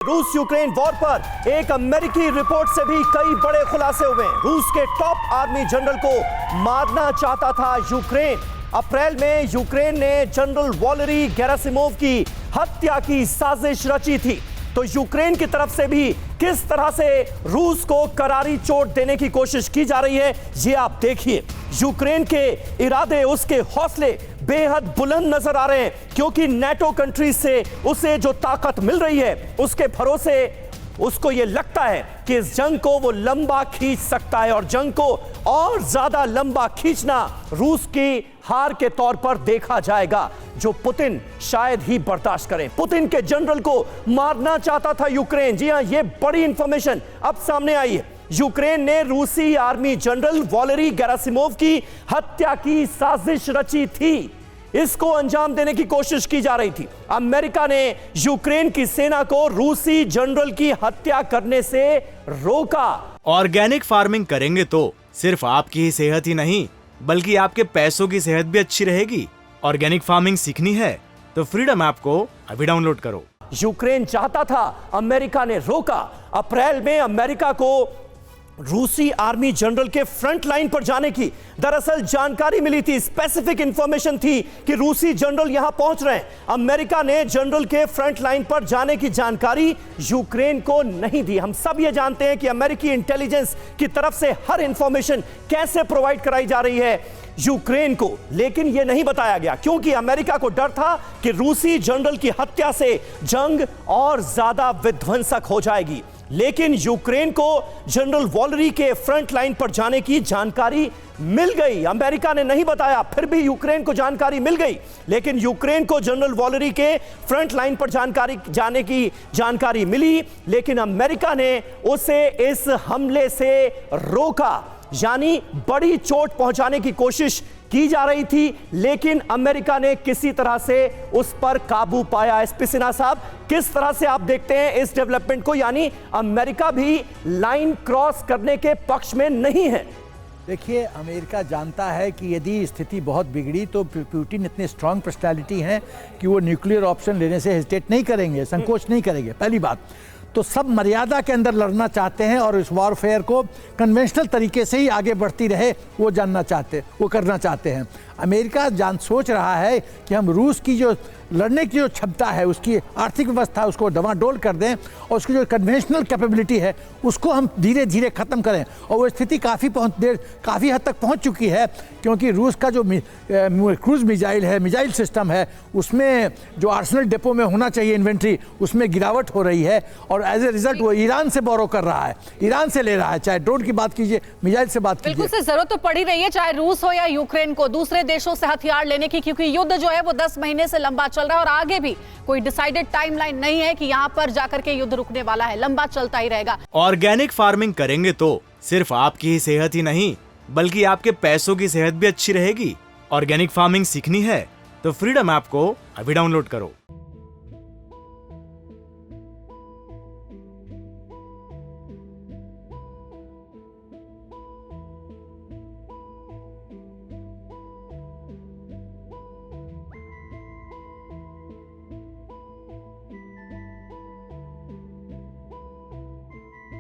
रूस Ukraine war पर एक अमेरिकी रिपोर्ट से भी कई बड़े खुलासे हुए। रूस के टॉप आर्मी जनरल को मारना चाहता था यूक्रेन। अप्रैल में यूक्रेन ने जनरल वैलेरी गेरासिमोव की हत्या की साजिश रची थी। तो यूक्रेन की तरफ से भी किस तरह से रूस को करारी चोट देने की कोशिश की जा रही है, ये आप देखिए। यूक्रेन के इरादे, उसके हौसले बेहद बुलंद नजर आ रहे हैं, क्योंकि नेटो कंट्रीज से उसे जो ताकत मिल रही है, उसके भरोसे उसको यह लगता है कि इस जंग को वो लंबा खींच सकता है। और जंग को और ज्यादा लंबा खींचना रूस की हार के तौर पर देखा जाएगा, जो पुतिन शायद ही बर्दाश्त करें। पुतिन के जनरल को मारना चाहता था यूक्रेन। जी हां, यह बड़ी इंफॉर्मेशन अब सामने आई है। यूक्रेन ने रूसी आर्मी जनरल वैलेरी गेरासिमोव की हत्या की साजिश रची थी। इसको अंजाम देने की कोशिश की जा रही थी। अमेरिका ने यूक्रेन की सेना को रूसी जनरल की हत्या करने से रोका। ऑर्गेनिक फार्मिंग करेंगे तो सिर्फ आपकी ही सेहत ही नहीं, बल्कि आपके पैसों की सेहत भी अच्छी रहेगी। ऑर्गेनिक फार्मिंग सीखनी है तो फ्रीडम ऐप को अभी डाउनलोड करो। यूक्रेन चाहता था, अमेरिका ने रोका। अप्रैल में अमेरिका को रूसी आर्मी जनरल के फ्रंट लाइन पर जाने की दरअसल जानकारी मिली थी। स्पेसिफिक इंफॉर्मेशन थी कि रूसी जनरल यहां पहुंच रहे हैं। अमेरिका ने जनरल के फ्रंट लाइन पर जाने की जानकारी यूक्रेन को नहीं दी। हम सब ये जानते हैं कि अमेरिकी इंटेलिजेंस की तरफ से हर इंफॉर्मेशन कैसे प्रोवाइड कराई जा रही है यूक्रेन को, लेकिन यह नहीं बताया गया, क्योंकि अमेरिका को डर था कि रूसी जनरल की हत्या से जंग और ज्यादा विध्वंसक हो जाएगी। लेकिन यूक्रेन को जनरल वैलेरी के फ्रंट लाइन पर जाने की जानकारी मिल गई। अमेरिका ने नहीं बताया, फिर भी यूक्रेन को जानकारी मिल गई। लेकिन यूक्रेन को जनरल वैलेरी के फ्रंट लाइन पर जाने की जानकारी मिली, लेकिन अमेरिका ने उसे इस हमले से रोका। यानी बड़ी चोट पहुंचाने की कोशिश की जा रही थी, लेकिन अमेरिका ने किसी तरह से उस पर काबू पाया। एसपी सिन्हा साहब, किस तरह से आप देखते हैं इस डेवलपमेंट को? यानी अमेरिका भी लाइन क्रॉस करने के पक्ष में नहीं है। देखिए, अमेरिका जानता है कि यदि स्थिति बहुत बिगड़ी तो पुतिन इतने स्ट्रांग पर्सनैलिटी हैं कि वो न्यूक्लियर ऑप्शन लेने से हेजिटेट नहीं करेंगे, संकोच नहीं करेंगे। पहली बात तो सब मर्यादा के अंदर लड़ना चाहते हैं और इस वॉरफेयर को कन्वेंशनल तरीके से ही आगे बढ़ती रहे वो करना चाहते हैं। अमेरिका सोच रहा है कि हम रूस की जो लड़ने की जो क्षमता है, उसकी आर्थिक व्यवस्था, उसको डमाडोल कर दें और उसकी जो कन्वेंशनल कैपेबिलिटी है उसको हम धीरे धीरे ख़त्म करें। और वो स्थिति काफ़ी हद तक पहुंच चुकी है, क्योंकि रूस का जो क्रूज मिसाइल है, मिसाइल सिस्टम है, उसमें जो आर्सेनल डिपो में होना चाहिए इन्वेंट्री, उसमें गिरावट हो रही है। और एज ए रिजल्ट वो ईरान से बोरो कर रहा है, ईरान से ले रहा है। चाहे ड्रोन की बात कीजिए, मिसाइल से बात कीजिए, बिल्कुल से जरूरत तो पड़ी रही है, चाहे रूस हो या यूक्रेन को, दूसरे देशों से हथियार लेने की, क्योंकि युद्ध जो है वो 10 महीने से लंबा चल रहा है और आगे भी कोई डिसाइडेड टाइमलाइन नहीं है कि यहां पर जाकर के युद्ध रुकने वाला है, लंबा चलता ही रहेगा। ऑर्गेनिक फार्मिंग करेंगे तो सिर्फ आपकी ही सेहत ही नहीं, बल्कि आपके पैसों की सेहत भी अच्छी रहेगी। ऑर्गेनिक फार्मिंग सीखनी है तो फ्रीडम ऐप को अभी डाउनलोड करो।